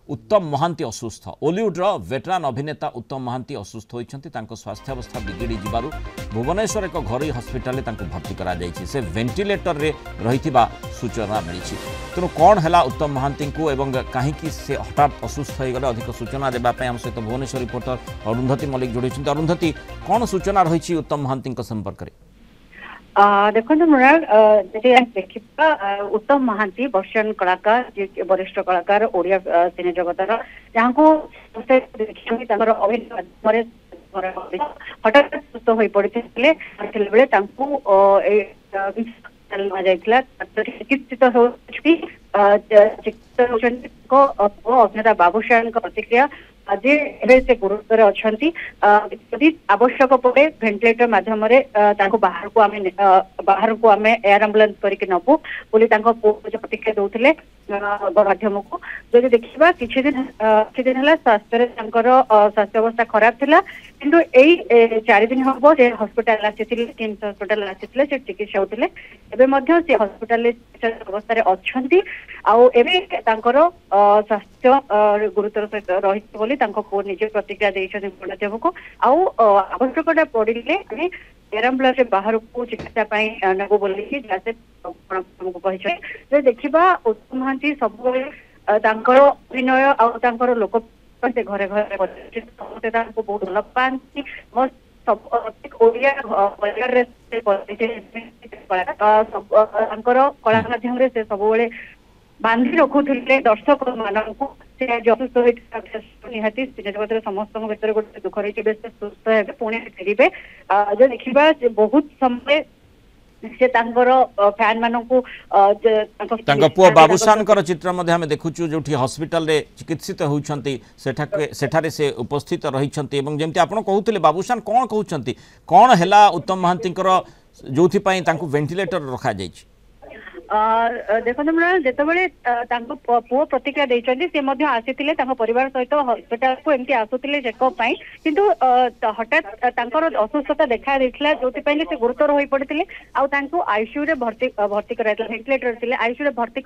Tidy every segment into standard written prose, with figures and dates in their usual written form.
उत्तम महांती असुस्थ ओलीउड्र वेटरान अभिनेता उत्तम महांती असुस्थ होती स्वास्थ्यावस्था बिगिड़ी जबार भुवनेश्वर एक घरोई हस्पिटाल भर्ती करा से वेंटिलेटर रे रही सूचना मिली तेणु कौन है उत्तम महांती को एवं कहीं से हठात असुस्थ हो गले अधिक सूचना देवाई आम सहित भुवनेश्वर रिपोर्टर अरुंधति मल्लिक जोड़ी अरुंधति कौन सूचना रही उत्तम महांती संपर्क में देखो मृणाल देखा उत्तम महांती वर्षियान कलाकार वरिष्ठ कलाकार ओडिया सिने जगतर जहाँ को अभिनय हठात सुस्थ हो पड़ते चिकित्सित अभिनेता बाबूशान प्रतिक्रिया आज से गुरुतर अच्छा आवश्यक पड़े भेंटिलेटर मध्यम बाहर को आम एयर एम्बुलेंस करके नबू बोली प्रतिक्रिया दौले गणमाध्यम को जो देखा किसी दिन है स्वास्थ्य स्वास्थ्य अवस्था खराब थिला किंतु यही 4 दिन हम हस्पिटाल किम्स हस्पिटाल आसी चिकित्सा होते से हस्पिटाल अवस्था अच्छा स्वास्थ्य गुरुतर सहित रही पुओ निजे प्रतिक्रिया देते गणमाध्यम को आवश्यकता पड़े एयर एम्बुलेंस बाहर को चिकित्सा नबू बोलिकी देखा उत्तम महांती सब अभिनय आर लोक घरे घरे बहुत भल पाती ओडिया कला माध्यम से सब बांधि रखुले दर्शक मानू असुस्थ निहाती जगत समस्त भर गोटे दुख रही सुस्थ है पुणी फेरबे जो देखा बहुत समय से फैन मानू पुओ बाबूशान चित्र आम देखु जो हस्पिटाल चिकित्सित होती से उपस्थित रही जमी आप कहते बाबूशान कौन कहते कौन है उत्तम महांती जो वेंटिलेटर रखा जाइए देखो जिते पुओ प्रतिक्रिया देते आसी परिवार सहित हस्पिटाल को एमती आसुले चेकअप किंतु हठात असुस्थता देखा जो से गुरुतर हो पड़ते आईसीयू रे भर्ती वेंटिलेटर थे आईसीयू रे भर्ती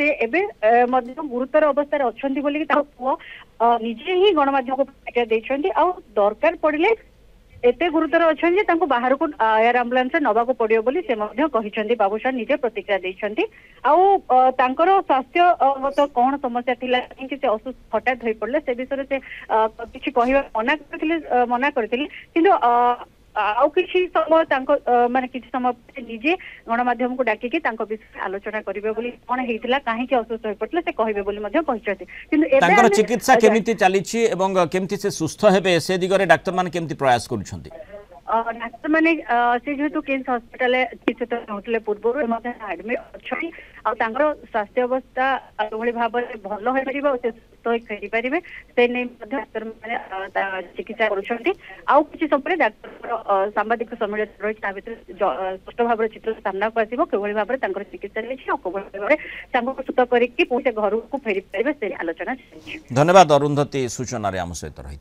से गुरुतर अवस्था अच्छा पुओ निजे ही गणमाध्यम को प्रतिक्रिया देते दरकार पड़े एते गुरुतर अच्छा बाहर को एयर एम्बुलेंस नवा को पड़ो बोली से बाबूशान निजे प्रतिक्रिया देते स्वास्थ्य कौन समस्या थिला कि से असुस्थ हठात हो पड़े से विषय से किसी कह मना करथिले किंतु आउ किसी समय माने किसी समय निजे गणमाध्यम को डाकिकी विषय आलोचना करेंगे बोली कौन होता कहीं असुस्थ हो पड़े से कहे बोली चिकित्सा केमिति चली एवं केमिति से सुस्थ हेबे से दिगरे डाक्टर मान केमिति प्रयास करूछंती डाक्टर मैंने से जेहेतु किम्स हस्पिटाल चिकित्सित होते पूर्व एडमिट अच्छा स्वास्थ्य अवस्था जो भाव में भल हो पार से सुस्थ हो फेरी पारे से नहीं डाक्तर मैंने चिकित्सा करुँच समय डाक्तर सांबादिक सम्मेलन रही स्पष्ट भाव चित्र सामना को आसो किभली भाव में चिकित्सा भाव सुस्थ करके घर को फेरी पारे से आलोचना। धन्यवाद अरुंधति सूचना आम सहित रही।